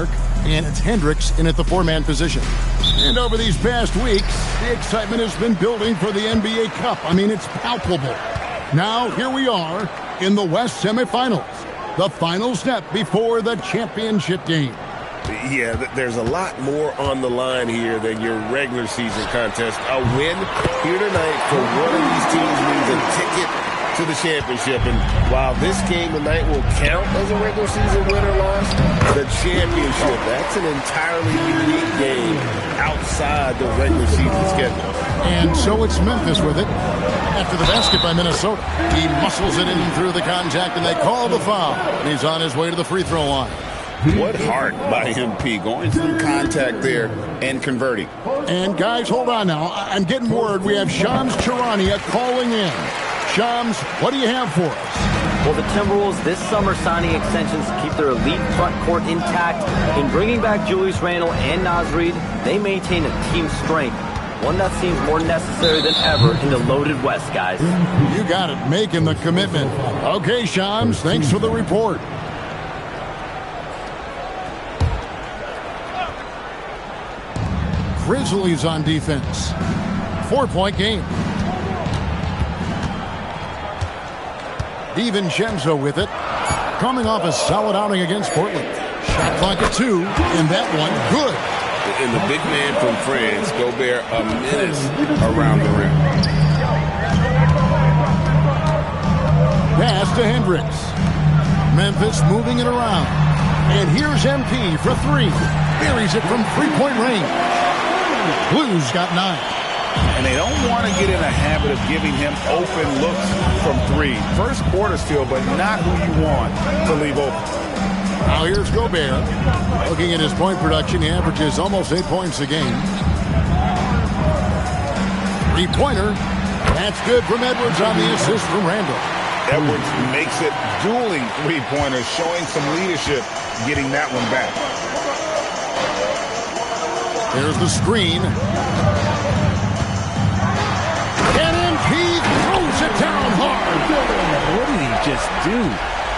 mark, and it's Hendricks in at the four-man position. And over these past weeks, the excitement has been building for the NBA Cup. I mean, it's palpable. Now, here we are in the West semifinals, the final step before the championship game. Yeah, there's a lot more on the line here than your regular season contest. A win here tonight for one of these teams means a ticket to the championship. And while this game tonight will count as a regular season win or loss, the championship, that's an entirely unique game outside the regular season schedule. And so it's Memphis with it. After the basket by Minnesota, he muscles it in through the contact, and they call the foul. And he's on his way to the free throw line. What heart by MP, going through contact there and converting. And guys, hold on now. I'm getting word we have Shams Charania calling in. Shams, what do you have for us? Well, the Timberwolves this summer signing extensions to keep their elite front court intact. In bringing back Julius Randle and Naz Reid, they maintain a team strength, one that seems more necessary than ever in the loaded West, guys. You got it, making the commitment. Okay, Shams, thanks for the report. Grizzlies on defense. 4-point game. DiVincenzo with it. Coming off a solid outing against Portland. Shot clock at 2, and that one good. And the big man from France, Gobert, a menace around the rim. Pass to Hendricks. Memphis moving it around. And here's MP for 3. Buries it from three-point range. Blues got 9. And they don't want to get in a habit of giving him open looks from 3. First quarter still, but not who you want to leave open. Now here's Gobert. Looking at his point production, he averages almost 8 points a game. Three-pointer. That's good from Edwards on the assist from Randle. Edwards makes it dueling three-pointers, showing some leadership, getting that one back. There's the screen. And MP throws it down hard. What did he just do?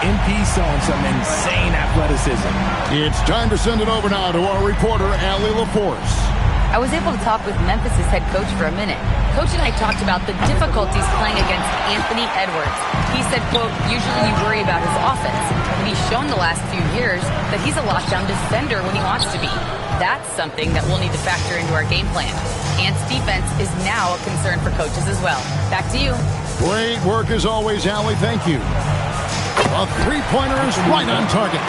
MP showing some insane athleticism. It's time to send it over now to our reporter, Allie LaForce. I was able to talk with Memphis' head coach for a minute. Coach and I talked about the difficulties playing against Anthony Edwards. He said, quote, usually you worry about his offense, but he's shown the last few years that he's a lockdown defender when he wants to be. That's something that we'll need to factor into our game plan. Ant's defense is now a concern for coaches as well. Back to you. Great work as always, Allie. Thank you. A three-pointer is right on target.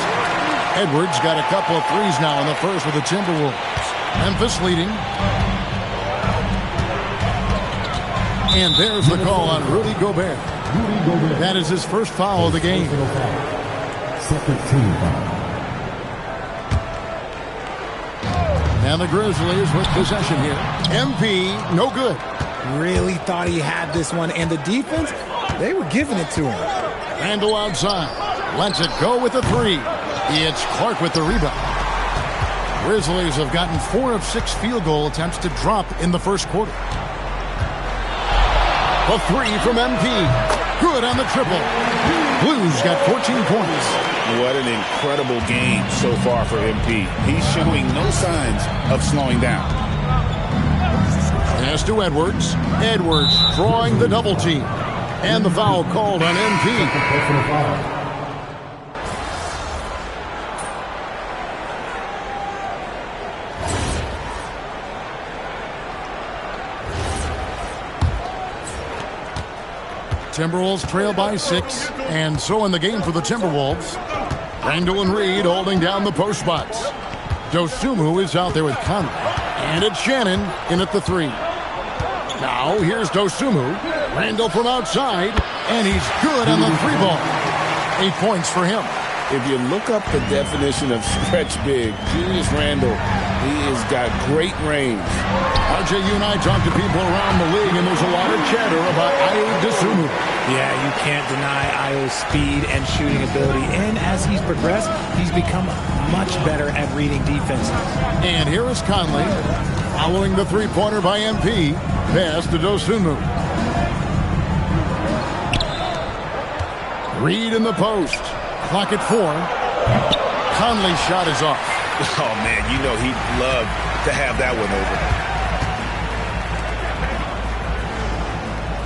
Edwards got a couple of threes now in the first with the Timberwolves. Memphis leading. And there's the call on Rudy Gobert. That is his first foul of the game. Second team foul. And the Grizzlies with possession here. MP, no good. Really thought he had this one, and the defense, they were giving it to him. Randle outside. Lets it go with the 3. It's Clark with the rebound. Grizzlies have gotten 4 of 6 field goal attempts to drop in the first quarter. A 3 from MP. Good on the triple. Blues got 14 points. What an incredible game so far for MP. He's showing no signs of slowing down. Pass to Edwards. Edwards drawing the double team. And the foul called on MP. Timberwolves trail by 6, and so in the game for the Timberwolves. Randle and Reid holding down the post spots. Dosunmu is out there with Conley, and it's Shannon in at the 3. Now here's Dosunmu. Randle from outside, and he's good on the 3 ball. 8 points for him. If you look up the definition of stretch big, Julius Randle, he has got great range. RJ, you and I talk to people around the league, and there's a lot of chatter about Ayo Dosunmu. Yeah, you can't deny Ayo's speed and shooting ability. And as he's progressed, he's become much better at reading defenses. And here is Conley, following the three-pointer by MP. Pass to Dosunmu. Reid in the post. Clock at 4. Conley's shot is off. Oh, man, you know he'd love to have that one over.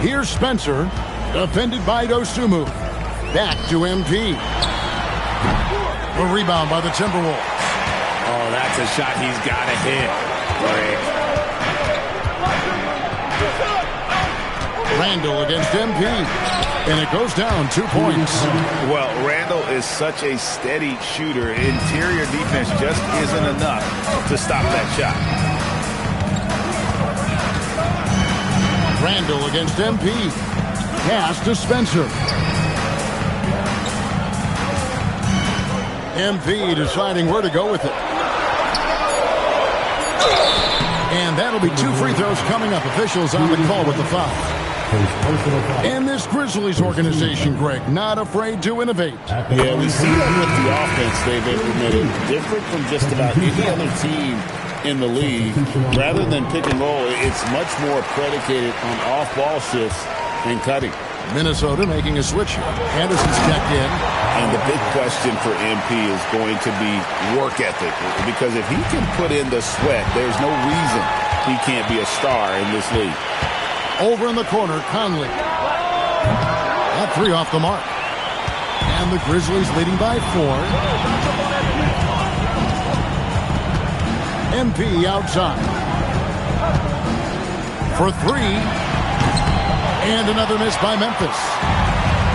Here's Spencer, defended by Dosunmu. Back to MP. A rebound by the Timberwolves. Oh, that's a shot he's got to hit. Randall against MP. And it goes down 2 points. Well, Randall is such a steady shooter. Interior defense just isn't enough to stop that shot. Randall against MP. Pass to Spencer. MP deciding where to go with it. And that'll be 2 free throws coming up. Officials on the call with the foul. And this Grizzlies organization, Greg, not afraid to innovate. Yeah, we see that with the offense they've implemented. Different from just about any other team in the league. Rather than pick and roll, it's much more predicated on off-ball shifts and cutting. Minnesota making a switch here. Anderson's checked in. And the big question for MP is going to be work ethic. Because if he can put in the sweat, there's no reason he can't be a star in this league. Over in the corner, Conley. That 3 off the mark. And the Grizzlies leading by 4. MP outside. For 3. And another miss by Memphis.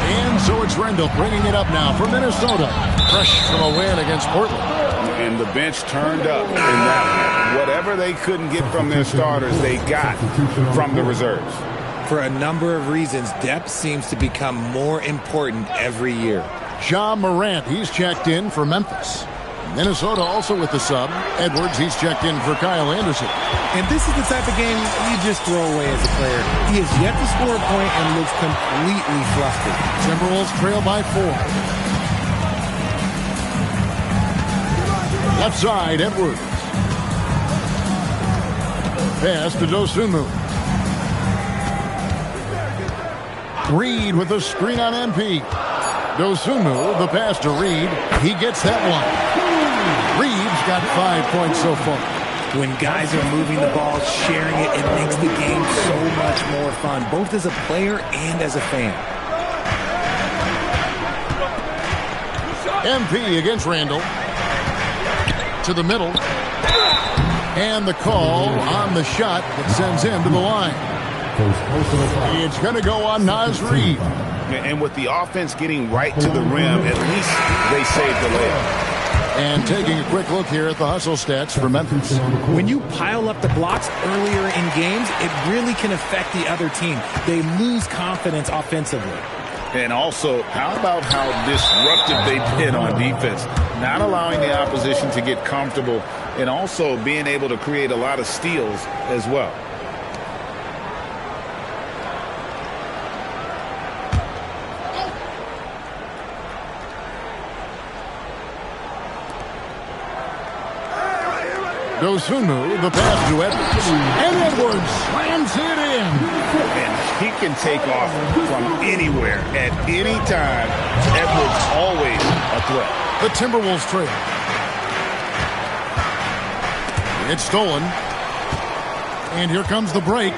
And so it's Randall bringing it up now for Minnesota. Fresh from a win against Portland. And the bench turned up in that one. Whatever they couldn't get from their starters, they got from the reserves. For a number of reasons, depth seems to become more important every year. Ja Morant, he's checked in for Memphis. Minnesota also with the sub. Edwards, he's checked in for Kyle Anderson. And this is the type of game you just throw away as a player. He has yet to score a point and looks completely flustered. Timberwolves trail by 4. Left side, Edwards. Pass to Dosunmu. Reed with a screen on MP. Dosunmu, the pass to Reed. He gets that one. Reed's got 5 points so far. When guys are moving the ball, sharing it, it makes the game so much more fun, both as a player and as a fan. MP against Randall. To the middle. And the call on the shot that sends him to the line. It's going to go on Naz Reid. And with the offense getting right to the rim, at least they saved the layup. And taking a quick look here at the hustle stats for Memphis. When you pile up the blocks earlier in games, it really can affect the other team. They lose confidence offensively. And also, how about how disruptive they've been on defense? Not allowing the opposition to get comfortable and also being able to create a lot of steals as well. Dosunmu, the pass to Edwards. And Edwards slams it in. And he can take off from anywhere at any time. Edwards always a threat. The Timberwolves trail. It's stolen. And here comes the break.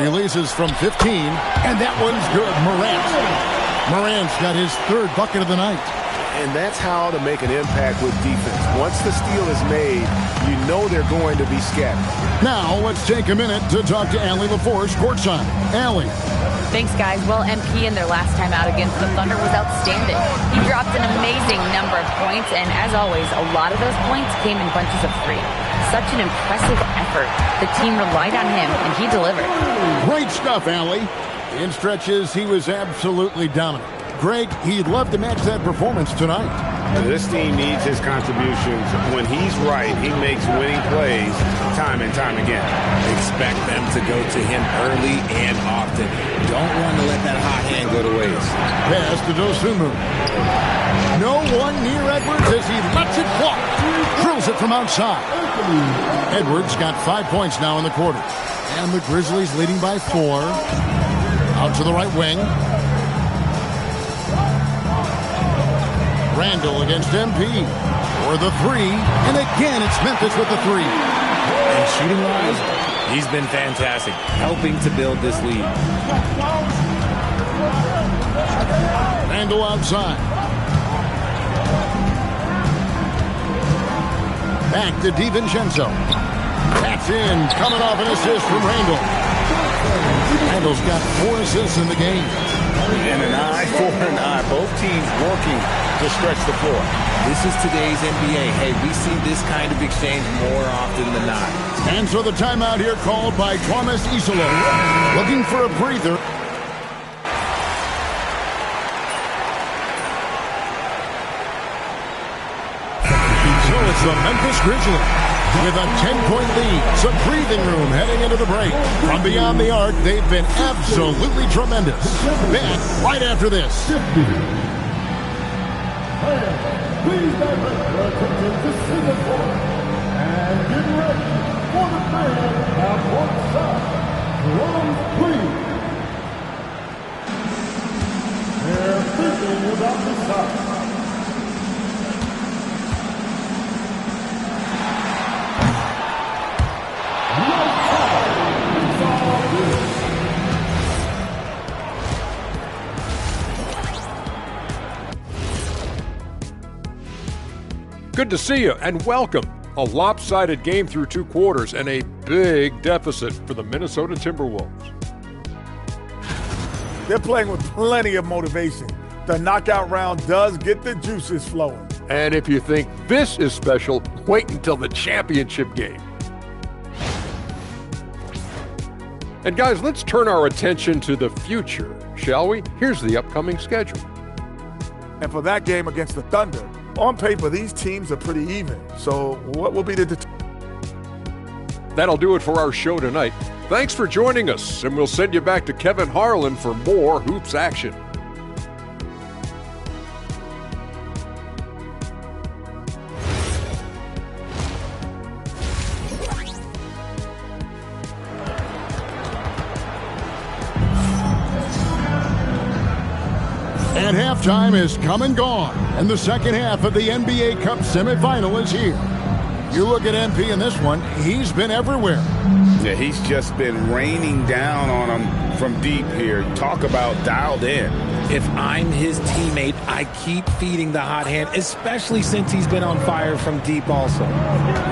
Releases from 15. And that one's good. Morant's got his 3rd bucket of the night. And that's how to make an impact with defense. Once the steal is made, you know they're going to be scattered. Now, let's take a minute to talk to Allie LaForge courtside. Allie. Thanks, guys. Well, MP in their last time out against the Thunder was outstanding. He dropped an amazing number of points, and as always, a lot of those points came in bunches of 3. Such an impressive effort. The team relied on him, and he delivered. Great stuff, Allie. In stretches, he was absolutely dominant. Greg, he'd love to match that performance tonight. This team needs his contributions. When he's right, he makes winning plays time and time again. Expect them to go to him early and often. Don't want to let that hot hand go to waste. Pass to Dosunmu. No one near Edwards as he lets it fly. Drills it from outside. Edwards got 5 points now in the quarter. And the Grizzlies leading by 4. Out to the right wing. Randall against MP. for the three. And again, it's Memphis with the three. And shooting-wise, he's been fantastic, helping to build this lead. Randle outside. Back to DiVincenzo. That's in, coming off an assist from Randle. Randle's got 4 assists in the game. And an eye for an eye. Both teams working to stretch the floor. This is today's NBA. Hey, we see this kind of exchange more often than not. And so the timeout here called by Thomas Isolo. Looking for a breather. So it's the Memphis Grizzlies with a 10-point lead. Some breathing room heading into the break. From beyond the arc, they've been absolutely tremendous. Back right after this. Please divert your attention to Singapore and get ready for the band at one side. Drums, please. They're thinking about the side. Good to see you and welcome. A lopsided game through 2 quarters and a big deficit for the Minnesota Timberwolves. They're playing with plenty of motivation. The knockout round does get the juices flowing. And if you think this is special, wait until the championship game. And guys, let's turn our attention to the future, shall we? Here's the upcoming schedule. And for that game against the Thunder, on paper, these teams are pretty even. So what will be the That'll do it for our show tonight. Thanks for joining us, and we'll send you back to Kevin Harlan for more hoops action. And halftime is come and gone, and the second half of the NBA Cup semifinal is here. You look at MP in this one, he's been everywhere. Yeah, he's just been raining down on him from deep here. Talk about dialed in. If I'm his teammate, I keep feeding the hot hand, especially since he's been on fire from deep also.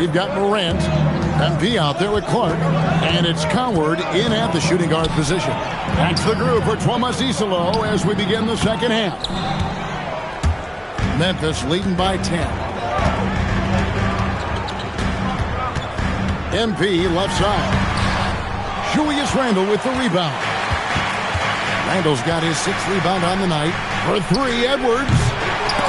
We've got Morant, MP out there with Clark, and it's Coward in at the shooting guard position. That's the group for Thomas Isolo as we begin the second half. Memphis leading by 10. MP left side. Julius Randle with the rebound. Randle's got his 6th rebound on the night. For 3, Edwards.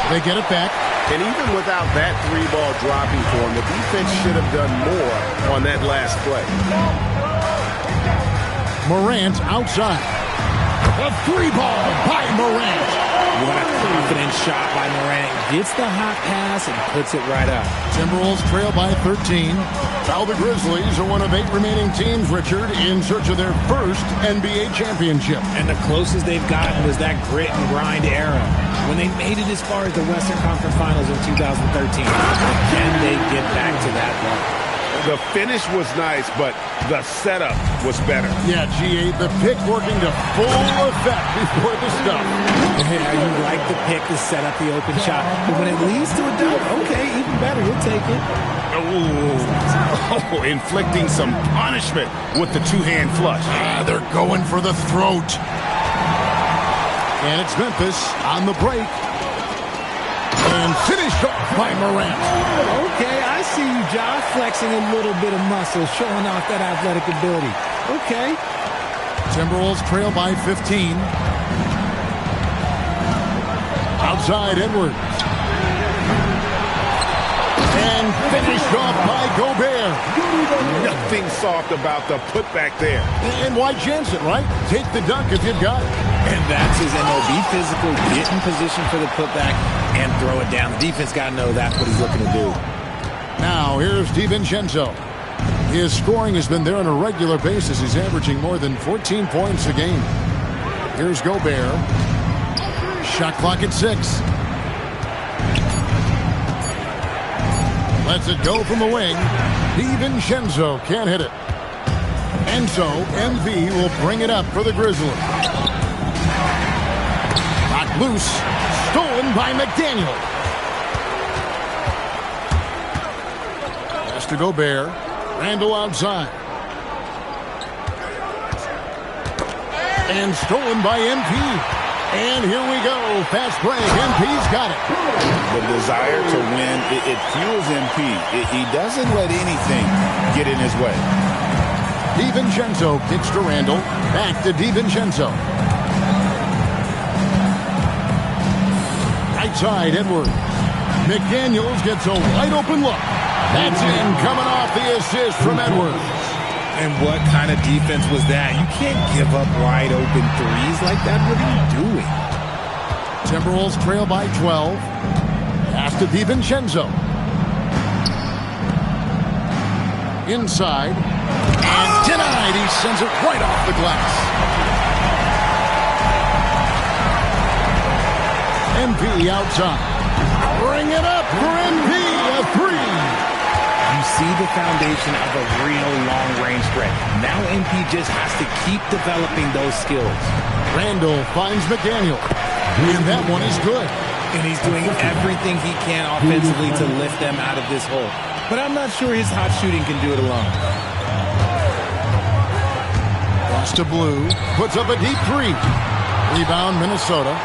They get it back. And even without that 3-ball dropping for him, the defense should have done more on that last play. Morant outside. A 3-ball by Morant. What a confident shot by Morant. Gets the hot pass and puts it right up. Timberwolves trail by 13. Now the Grizzlies are one of 8 remaining teams, Richard, in search of their first NBA championship. And the closest they've gotten was that grit and grind era, when they made it as far as the Western Conference Finals in 2013. Can they get back to that level? The finish was nice, but the setup was better. Yeah, G8, the pick working to full effect before the stuff. Yeah, you like the pick to set up the open shot, but when it leads to a dunk, okay, even better, you'll take it. Oh, inflicting some punishment with the 2-hand flush. They're going for the throat. And it's Memphis on the break. And finished off by Morant. Okay, I see you, Josh, flexing a little bit of muscle, showing off that athletic ability. Okay. Timberwolves trail by 15. Outside Edwards. And finished off by Gobert. Nothing soft about the putback there. And why chance it, right? Take the dunk if you've got it. And that's his MO. Be physical, get in position for the putback, and throw it down. The defense got to know that's what he's looking to do. Now, here's DiVincenzo. His scoring has been there on a regular basis. He's averaging more than 14 points a game. Here's Gobert. Shot clock at 6. Lets it go from the wing. DiVincenzo can't hit it. And so MV will bring it up for the Grizzlies. Knocked loose. Stolen by McDaniel. Pass to Gobert. Randall outside. And stolen by MP. And here we go. Fast break. MP's got it. The desire to win, it fuels MP. He doesn't let anything get in his way. DiVincenzo kicks to Randall. Back to DiVincenzo. Right side, Edwards. McDaniels gets a wide open look. That's in, coming off the assist from Edwards. And what kind of defense was that? You can't give up wide open threes like that. What are you doing? Timberwolves trail by 12. Pass to DiVincenzo. Inside. And denied. He sends it right off the glass. MP outside. Bring it up for MP. A three. You see the foundation of a real long-range threat. Now MP just has to keep developing those skills. Randall finds McDaniel. And that one is good. And he's doing everything he can offensively to lift them out of this hole. But I'm not sure his hot shooting can do it alone. Pass to Blue. Puts up a deep three. Rebound, Minnesota.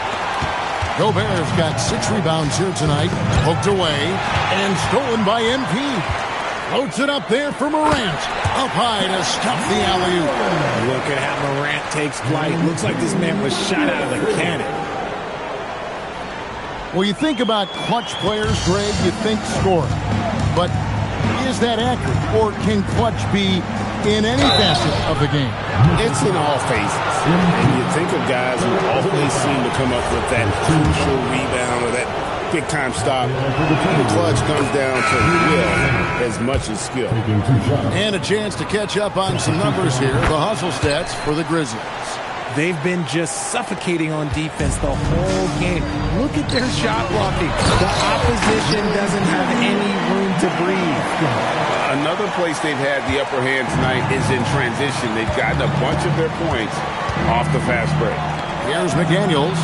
Gobert's got 6 rebounds here tonight. Poked away. And stolen by MP. Floats it up there for Morant. Up high to stop the alley-oop. Look at how Morant takes flight. Looks like this man was shot out of the cannon. Well, you think about clutch players, Greg, you think scoring. But is that accurate? Or can clutch be in any facet of the game? It's in all phases. And you think of guys who always seem to come up with that crucial rebound or that big-time stop. The clutch comes down to will as much as skill. And a chance to catch up on some numbers here. The hustle stats for the Grizzlies. They've been just suffocating on defense the whole game. Look at their shot blocking. The opposition doesn't have any room to breathe. Another place they've had the upper hand tonight is in transition. They've gotten a bunch of their points off the fast break. Here's McDaniels.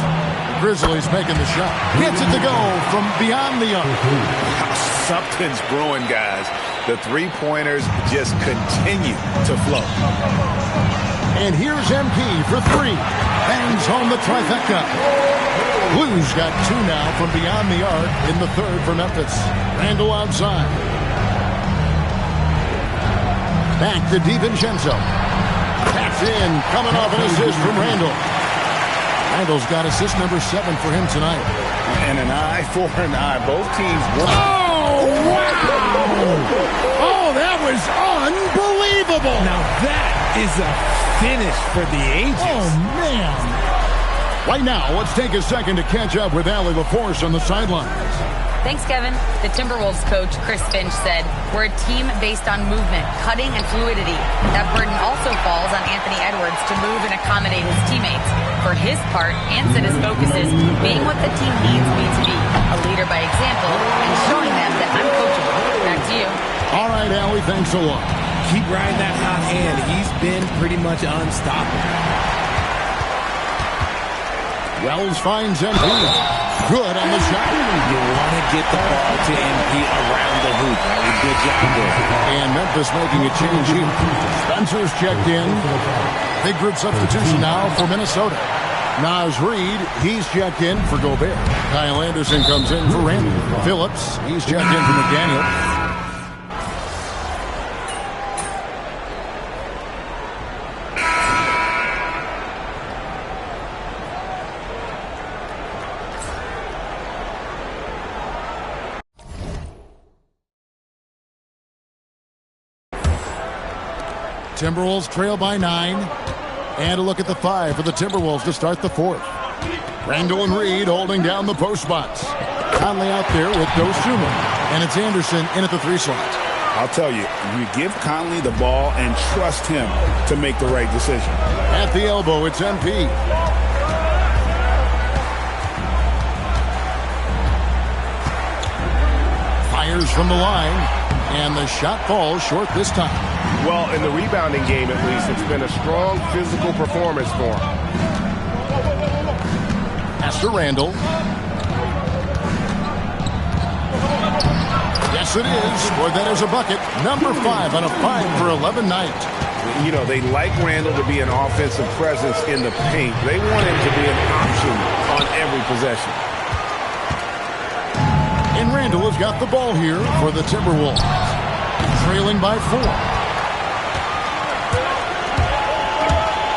Grizzlies making the shot. Gets it to go from beyond the arc. Something's brewing, guys. The three-pointers just continue to flow. And here's MP for 3. Bangs home the trifecta. Blues got 2 now from beyond the arc in the third for Memphis. Randall outside. Back to DiVincenzo. That's in. Coming off an assist from Randall. Randall's got assist number 7 for him tonight. And an eye for an eye. Both teams won. Oh, wow! Oh, that was unbelievable! Now that is a finish for the ages. Oh, man. Right now, let's take a second to catch up with Allie LaForce on the sidelines. Thanks, Kevin. The Timberwolves coach, Chris Finch, said, "We're a team based on movement, cutting, and fluidity. That burden also falls on Anthony Edwards to move and accommodate his teammates. For his part, Ant said his focus is being what the team needs me to be, a leader by example, and showing them that I'm coachable." Back to you. All right, Allie, thanks a lot. Keep riding that hot hand. He's been pretty much unstoppable. Wells finds MP. Good on the shot. You want to get the ball to MP around the hoop. Good job there. And Memphis making a change here. Spencer's checked in. Big group substitution now for Minnesota. Naz Reid, he's checked in for Gobert. Kyle Anderson comes in for Randall. Phillips, he's checked in for McDaniel. Timberwolves trail by 9. And a look at the 5 for the Timberwolves to start the 4th. Randall and Reid holding down the post spots. Conley out there with Dosunmu. And it's Anderson in at the 3 slot. I'll tell you, you give Conley the ball and trust him to make the right decision. At the elbow, it's MP. Fires from the line, and the shot falls short this time. Well, in the rebounding game, at least, it's been a strong physical performance for him. Pass to Randall. Yes, it is. Scored that as a bucket. Number 5 on a 5-for-11 night. You know, they like Randall to be an offensive presence in the paint. They want him to be an option on every possession. And Randall has got the ball here for the Timberwolves. Trailing by 4.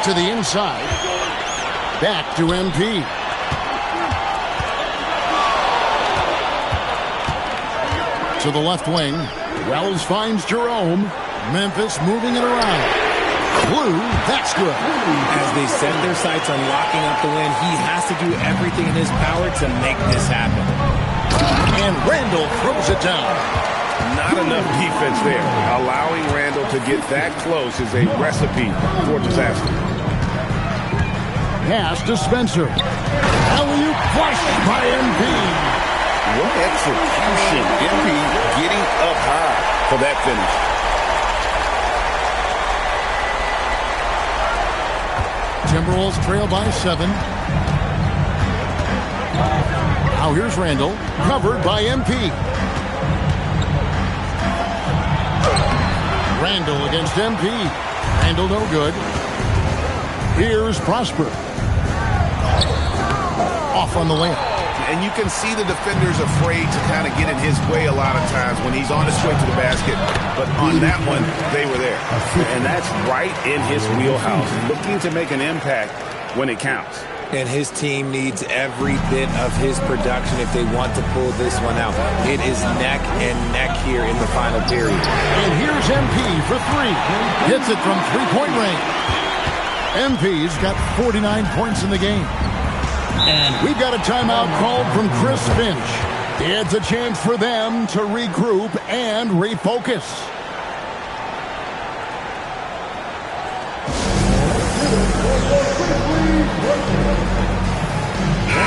To the inside. Back to MP. To the left wing. Wells finds Jerome. Memphis moving it around. Blue, that's good. As they set their sights on locking up the win, he has to do everything in his power to make this happen. And Randall throws it down. Not enough defense there. Allowing Randall to get that close is a recipe for disaster. Pass to Spencer. Alley-oop flush by MP. What execution. MP getting up high for that finish. Timberwolves trail by 7. Now here's Randall. Covered by MP. Randall against MP. Randall no good. Here's Prosper. Off on the layup. And you can see the defenders afraid to kind of get in his way a lot of times when he's on his way to the basket. But on that one, they were there. And that's right in his wheelhouse, looking to make an impact when it counts. And his team needs every bit of his production if they want to pull this one out. It is neck and neck here in the final period. And here's MP for 3. Hits it from three-point range. MP's got 49 points in the game. And we've got a timeout called from Chris Finch. It's a chance for them to regroup and refocus.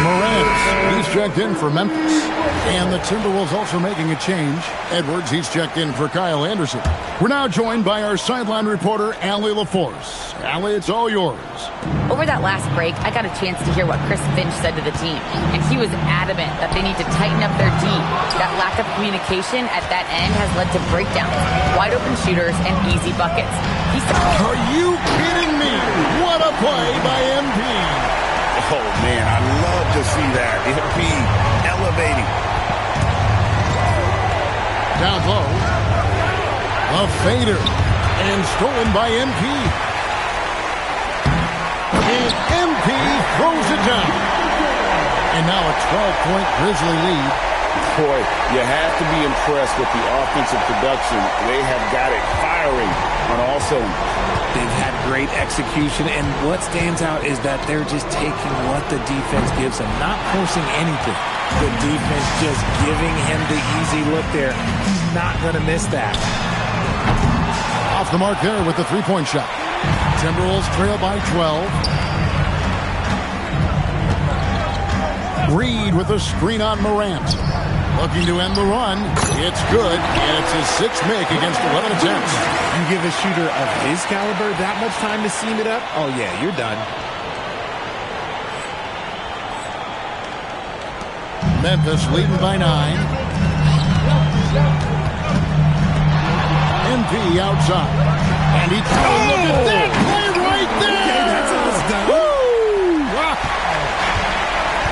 Morant, he's checked in for Memphis. And the Timberwolves also making a change. Edwards, he's checked in for Kyle Anderson. We're now joined by our sideline reporter, Allie LaForce. Allie, it's all yours. Over that last break, I got a chance to hear what Chris Finch said to the team, and he was adamant that they need to tighten up their D. That lack of communication at that end has led to breakdowns, wide open shooters, and easy buckets. He said, "Are you kidding me? What a play by MP." Oh, man, I love to see that. MP elevating. Down low. A fader. And stolen by MP. And MP throws it down. And now a 12-point Grizzly lead. Boy, you have to be impressed with the offensive production. They have got it firing on all cylinders. They've had great execution, and what stands out is that they're just taking what the defense gives them, not forcing anything. The defense just giving him the easy look there. He's not going to miss that. Off the mark there with the three-point shot. Timberwolves trail by 12. Reed with a screen on Morant. Looking to end the run. It's good, and it's his 6th make against 11 attempts. You give a shooter of his caliber that much time to seam it up, oh yeah, you're done. Memphis leading by 9. MP outside. And he look at that play right there. Okay, that's how it's done. Woo!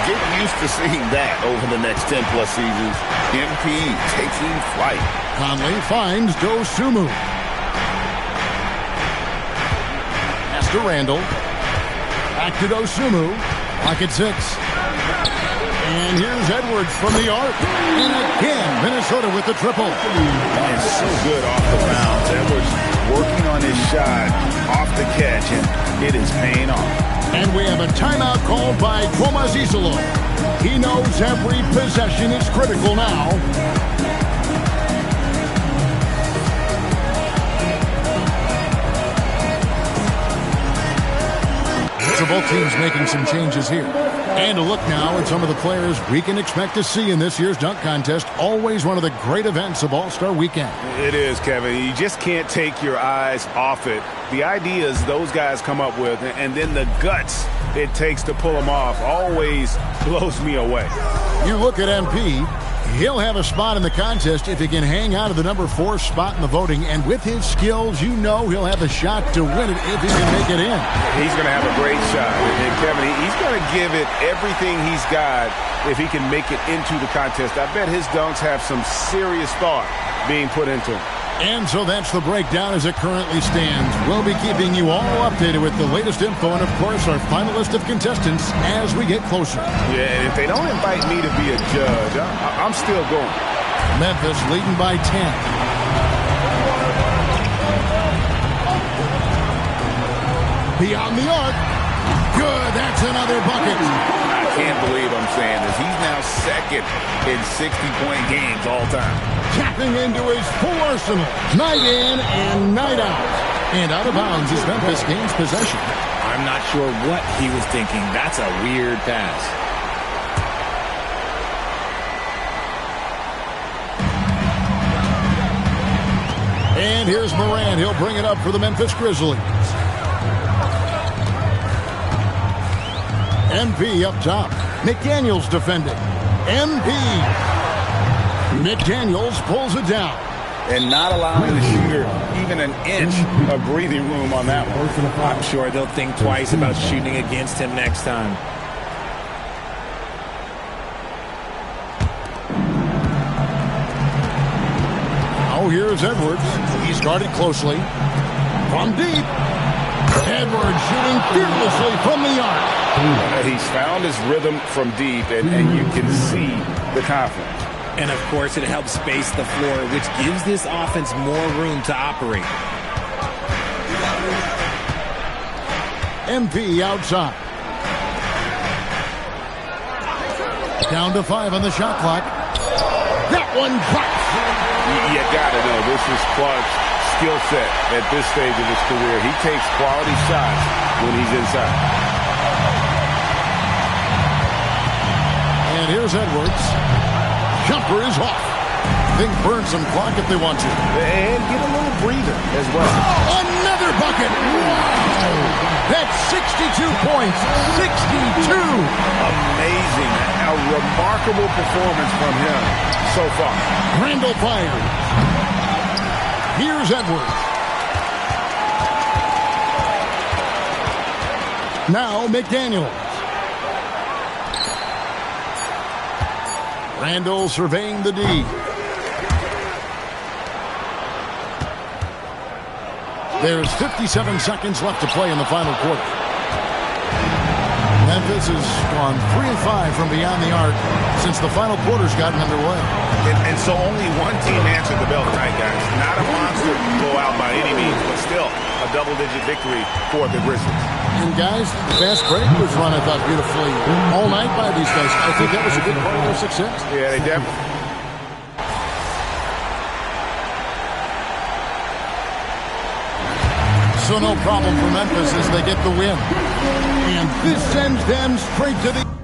Get used to seeing that over the next 10-plus seasons. MP taking flight. Conley finds Dosumu. Pass to Randall. Back to Dosumu. Pocket 6. And here's Edwards from the arc. And again, Minnesota with the triple. And so good off the bounce. Edwards working on his shot off the catch, and it is paying off. And we have a timeout called by Tomas Isolo. He knows every possession is critical now. So both teams making some changes here. And a look now at some of the players we can expect to see in this year's dunk contest. Always one of the great events of All-Star Weekend. It is, Kevin. You just can't take your eyes off it. The ideas those guys come up with, and then the guts it takes to pull them off, always blows me away. You look at MP. He'll have a spot in the contest if he can hang out of the number 4 spot in the voting. And with his skills, you know he'll have a shot to win it if he can make it in. He's going to have a great shot. And Kevin, he's going to give it everything he's got if he can make it into the contest. I bet his dunks have some serious thought being put into him. And so that's the breakdown as it currently stands. We'll be keeping you all updated with the latest info and, of course, our final list of contestants as we get closer. Yeah, and if they don't invite me to be a judge, I'm still going. Memphis leading by 10. Beyond the arc. Good. That's another bucket. I can't believe I'm saying this. He's now second in 60-point games all time. Tapping into his full arsenal. Night in and night out. And out of bounds as Memphis gains possession. I'm not sure what he was thinking. That's a weird pass. And here's Moran. He'll bring it up for the Memphis Grizzlies. MP up top. McDaniels defending. MP. McDaniels pulls it down. And not allowing the shooter even an inch of breathing room on that one. I'm sure they'll think twice about shooting against him next time. Oh, here's Edwards. He's guarded closely. From deep. Edwards shooting fearlessly from the arc. He's found his rhythm from deep, and you can see the confidence. And, of course, it helps space the floor, which gives this offense more room to operate. MP outside. Down to 5 on the shot clock. That one drops. You got to know this is Clark's skill set at this stage of his career. He takes quality shots when he's inside. And here's Edwards. Jumper is off. They burn some clock if they want to. And get a little breather as well. Another bucket. Wow. That's 62 points. 62. Amazing. A remarkable performance from him so far. Randall fires. Here's Edwards. Now McDaniels. Randall surveying the D. There's 57 seconds left to play in the final quarter. Memphis has gone 3 of 5 from beyond the arc since the final quarter's gotten underway. And so only one team answered the bell tonight, guys. Not a monster blowout by any means, but still a double-digit victory for the Grizzlies. And guys, the fast break was run, I thought, beautifully all night by these guys. I think that was a big part of their success. Yeah, they definitely. So no problem for Memphis as they get the win. And this sends them straight to the...